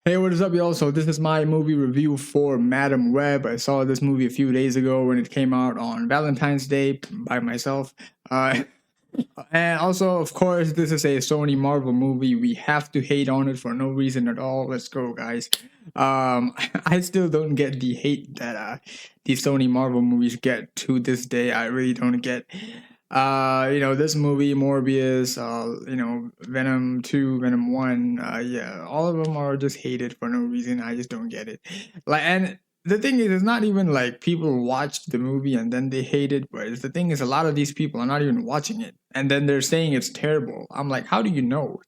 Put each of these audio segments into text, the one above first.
Hey, what is up, y'all? So this is my movie review for Madam Web. I saw this movie a few days ago when it came out on Valentine's Day by myself. Uh, and also, of course, this is a Sony Marvel movie. We have to hate on it for no reason at all. Let's go, guys. I still don't get the hate that these Sony Marvel movies get to this day. I really don't get. This movie, Morbius, Venom 2, Venom 1, yeah, all of them are just hated for no reason. I just don't get it. And the thing is, it's not even like people watch the movie and then they hate it, but the thing is, a lot of these people are not even watching it and then they're saying it's terrible. I'm like, how do you know?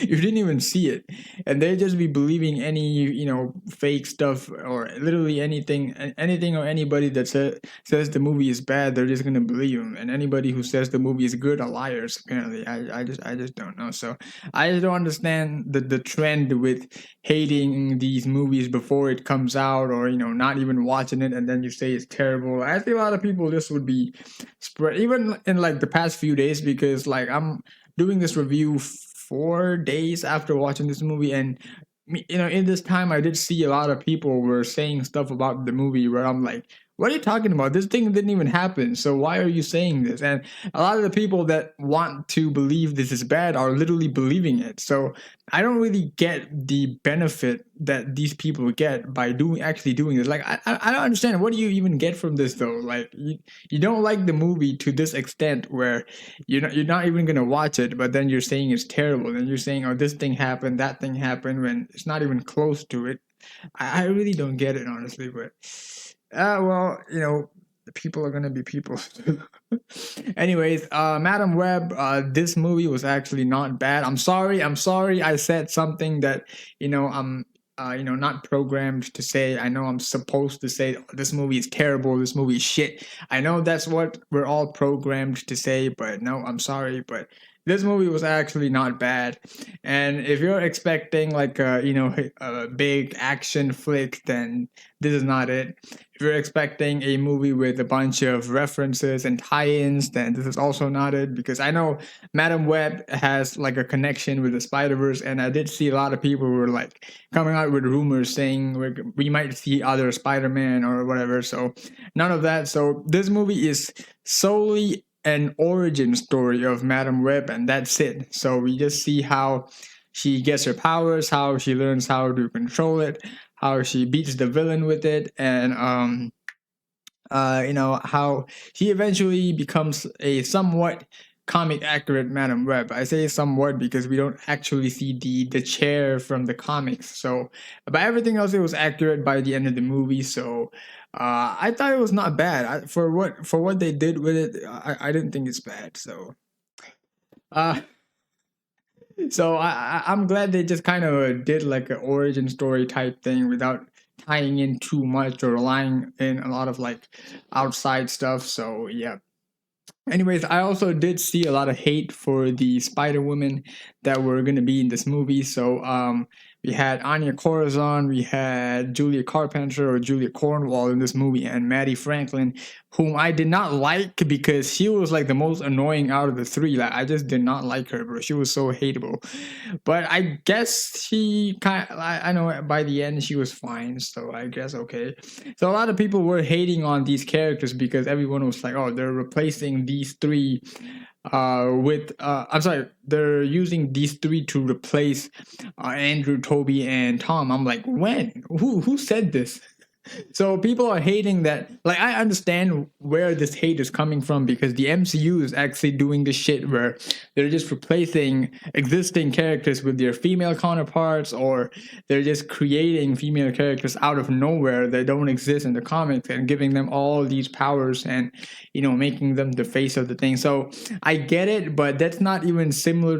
You didn't even see it, and they just be believing any fake stuff or literally anything or anybody that says the movie is bad. They're just gonna believe them, and anybody who says the movie is good are liars. Apparently, I just don't know. So I just don't understand the trend with hating these movies before it comes out, or not even watching it and then you say it's terrible. I think a lot of people just would be spread even in like the past few days, because like I'm doing this review 4 days after watching this movie, and in this time I did see a lot of people were saying stuff about the movie where I'm like, what are you talking about? This thing didn't even happen, so why are you saying this? And a lot of the people that want to believe this is bad are literally believing it. So I don't really get the benefit that these people get by actually doing this. Like I don't understand, what do you even get from this though? Like you don't like the movie to this extent where you're not even gonna watch it, but then you're saying it's terrible, and you're saying, oh, this thing happened, that thing happened, when it's not even close to it. I really don't get it, honestly. But well, the people are gonna be people. Anyways, Madam Web, this movie was actually not bad. I'm sorry I said something that I'm not programmed to say. I know I'm supposed to say, "Oh, this movie is terrible, this movie is shit." I know that's what we're all programmed to say, but no, I'm sorry, but this movie was actually not bad. And if you're expecting like a big action flick, then this is not it. If you're expecting a movie with a bunch of references and tie-ins, then this is also not it. Because I know Madam Web has like a connection with the Spider-Verse, and I did see a lot of people who were like coming out with rumors saying we might see other Spider-Man or whatever. So none of that. So this movie is solely an origin story of Madam Web, and that's it. So we just see how she gets her powers, how she learns how to control it, how she beats the villain with it, and how she eventually becomes a somewhat comic accurate Madam Web. I say somewhat because we don't actually see the chair from the comics. So, but everything else, it was accurate by the end of the movie. So, I thought it was not bad. For what they did with it. I didn't think it's bad. So, uh, I'm glad they just kind of did like an origin story type thing without tying in too much or relying in a lot of like outside stuff. So yeah. Anyways, I also did see a lot of hate for the Spider Woman that were gonna be in this movie. So we had Anya Corazon, we had Julia Carpenter or Julia Cornwall in this movie, and Maddie Franklin, whom I did not like because she was like the most annoying out of the three. Like I just did not like her, bro. She was so hateable. But I guess she kind of, I know by the end she was fine, so I guess okay. So a lot of people were hating on these characters because everyone was like, "Oh, they're replacing these three with I'm sorry, they're using these three to replace Andrew, Toby, and Tom." I'm like, when? Who said this? So people are hating that. Like I understand where this hate is coming from, because the MCU is actually doing this shit where they're just replacing existing characters with their female counterparts, or they're just creating female characters out of nowhere that don't exist in the comics and giving them all these powers, and making them the face of the thing. So I get it, but that's not even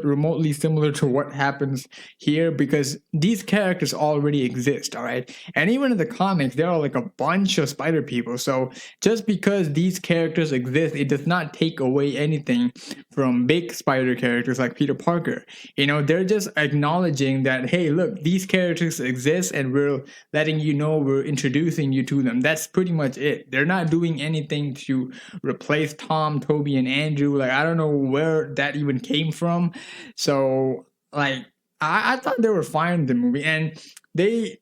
remotely similar to what happens here, because these characters already exist, all right? And even in the comics, there are like a bunch of spider people. So just because these characters exist, it does not take away anything from big spider characters like Peter Parker. They're just acknowledging that, hey, look, these characters exist and we're letting you know, we're introducing you to them. That's pretty much it. They're not doing anything to replace Tom, Toby, and Andrew. Like, I don't know where that even came from. So, like, I thought they were fine in the movie, and they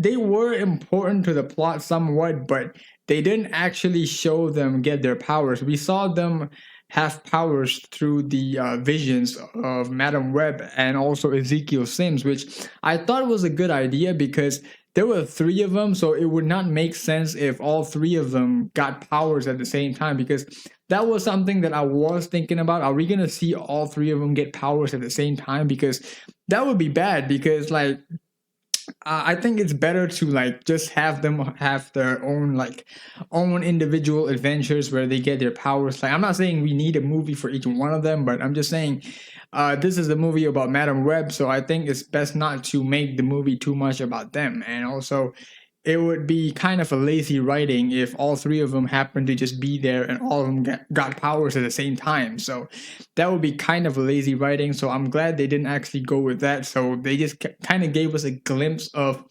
they were important to the plot somewhat, but they didn't actually show them get their powers. We saw them have powers through the visions of Madam Web and also Ezekiel Sims, which I thought was a good idea because there were three of them, so it would not make sense if all three of them got powers at the same time. Because that was something that I was thinking about. Are we gonna see all three of them get powers at the same time? Because that would be bad. Because like I think it's better to like just have them have their own like own individual adventures where they get their powers. Like I'm not saying we need a movie for each one of them, but I'm just saying this is a movie about Madam Web, so I think it's best not to make the movie too much about them. And also, it would be kind of a lazy writing if all three of them happen to just be there and all of them got powers at the same time. So that would be kind of a lazy writing. So I'm glad they didn't actually go with that. So they just kind of gave us a glimpse of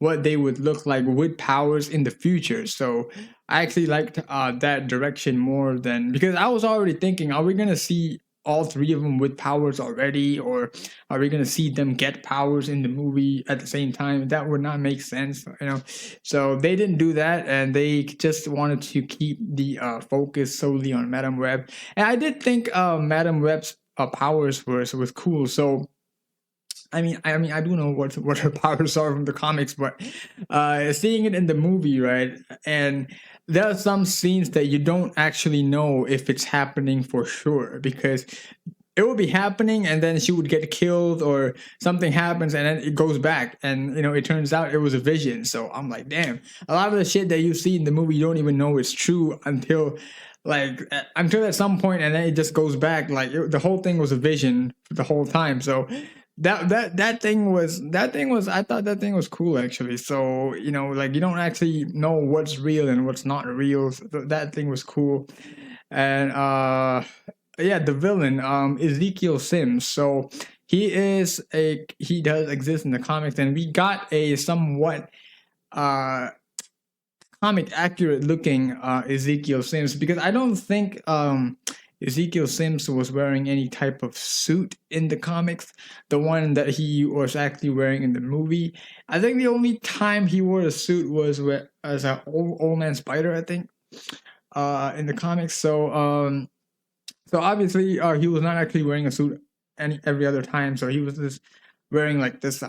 what they would look like with powers in the future. So I actually liked that direction more than, because I was already thinking, are we gonna see all three of them with powers already, or are we going to see them get powers in the movie at the same time? That would not make sense, you know. So they didn't do that, and they just wanted to keep the focus solely on Madam Web. And I did think Madam Web's powers was cool. So I do know what her powers are from the comics, but seeing it in the movie, right? And there are some scenes that you don't actually know if it's happening for sure, because it will be happening and then she would get killed or something happens and then it goes back and it turns out it was a vision. So I'm like, damn, a lot of the shit that you see in the movie you don't even know is true until at some point, and then it just goes back. The whole thing was a vision the whole time. So that thing was I thought that thing was cool actually. So you don't actually know what's real and what's not real. So that thing was cool. And yeah, the villain, Ezekiel Sims. So he does exist in the comics, and we got a somewhat uh comic accurate looking Ezekiel Sims, because I don't think Ezekiel Sims was wearing any type of suit in the comics. The one that he was actually wearing in the movie, I think the only time he wore a suit was as an old man Spider, I think, in the comics. So obviously he was not actually wearing a suit every other time. So he was just wearing like this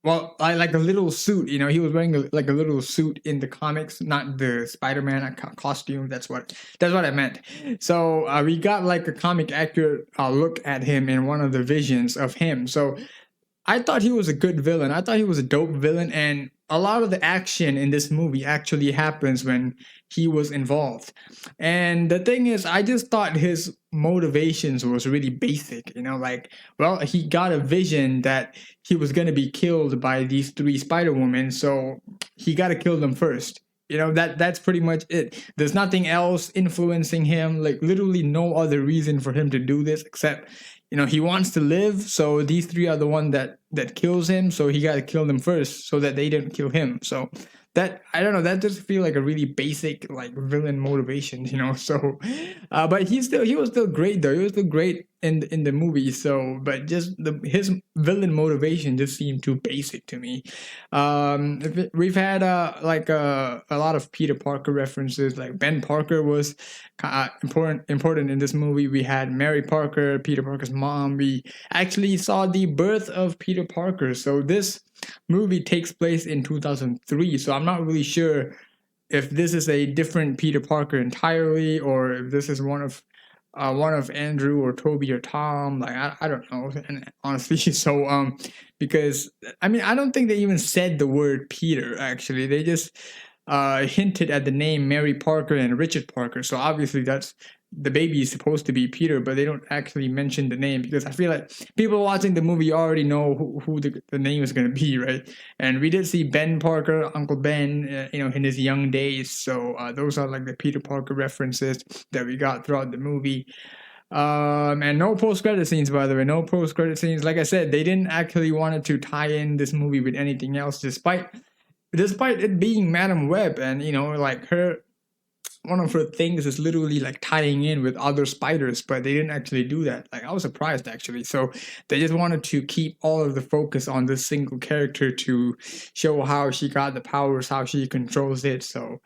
well, like a little suit. He was wearing like a little suit in the comics, not the Spider-Man costume. That's what I meant. So we got like a comic accurate look at him in one of the visions of him. So I thought he was a good villain. I thought he was a dope villain, and a lot of the action in this movie actually happens when he was involved. And the thing is, I just thought his motivations was really basic. Well, he got a vision that he was going to be killed by these three Spider-Women, so he got to kill them first. That's pretty much it. There's nothing else influencing him, like literally no other reason for him to do this except he wants to live. So these three are the one that kills him, so he got to kill them first so that they didn't kill him. So that, I don't know, that just feel like a really basic like villain motivation. So but he was still great though. He was still great in the movie. So but just his villain motivation just seemed too basic to me. We've had a lot of Peter Parker references. Like Ben Parker was important in this movie. We had Mary Parker, Peter Parker's mom. We actually saw the birth of Peter Parker. So this movie takes place in 2003. So I'm not really sure if this is a different Peter Parker entirely, or if this is one of Andrew or Toby or Tom. Like I don't know, and honestly, so because I don't think they even said the word Peter. Actually, they just hinted at the name Mary Parker and Richard Parker. So obviously that's the baby is supposed to be Peter, but they don't actually mention the name, because I feel like people watching the movie already know who the name is going to be, right? And we did see Ben Parker, Uncle Ben, in his young days. So those are like the Peter Parker references that we got throughout the movie. And no post-credit scenes, by the way. No post-credit scenes. Like I said, they didn't actually wanted to tie in this movie with anything else, despite it being Madam Web, and like her one of her things is literally like tying in with other spiders, but they didn't actually do that. Like I was surprised actually. So they just wanted to keep all of the focus on this single character to show how she got the powers, how she controls it. So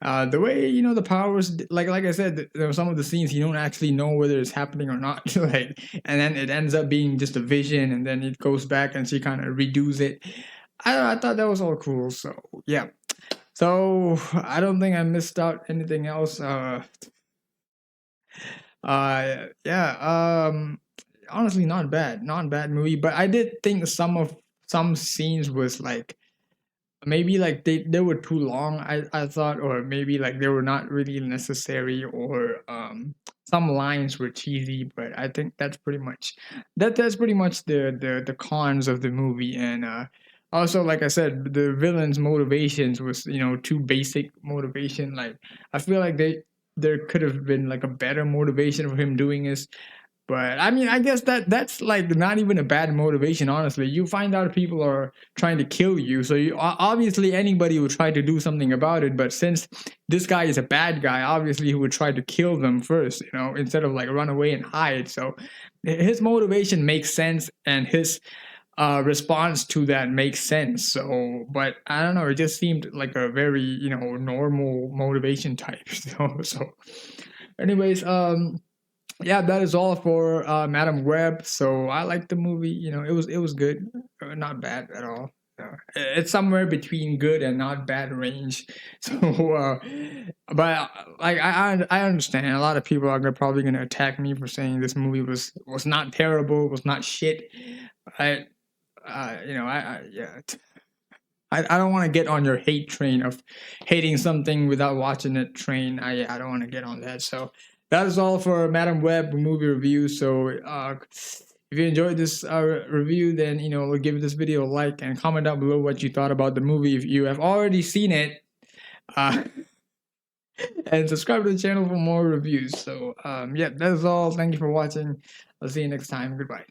the way the powers, like I said, there were some of the scenes you don't actually know whether it's happening or not. Like, and then it ends up being just a vision, and then it goes back and she kind of redoes it. I thought that was all cool. So yeah. So I don't think I missed out anything else. Yeah. Honestly, not bad movie. But I did think some scenes was like maybe like they were too long. I thought, or maybe like they were not really necessary, or some lines were cheesy. But I think that's pretty much the cons of the movie. And also, like I said, the villain's motivations was too basic motivation. Like I feel like there could have been like a better motivation for him doing this. But I mean, I guess that's like not even a bad motivation. Honestly, you find out people are trying to kill you, so obviously anybody would try to do something about it. But since this guy is a bad guy, obviously he would try to kill them first, instead of like run away and hide. So his motivation makes sense, and his response to that makes sense. So, but I don't know, it just seemed like a very normal motivation type. Anyways, yeah, that is all for Madam Web. So I like the movie. It was good, not bad at all. It's somewhere between good and not bad range. So, but like I understand a lot of people are probably gonna attack me for saying this movie was not terrible, was not shit. I yeah. I don't want to get on your hate train of hating something without watching it train. I don't want to get on that. So that is all for Madam Web movie review. So if you enjoyed this review, then give this video a like and comment down below what you thought about the movie if you have already seen it. Uh, and subscribe to the channel for more reviews. So yeah, that is all. Thank you for watching. I'll see you next time. Goodbye.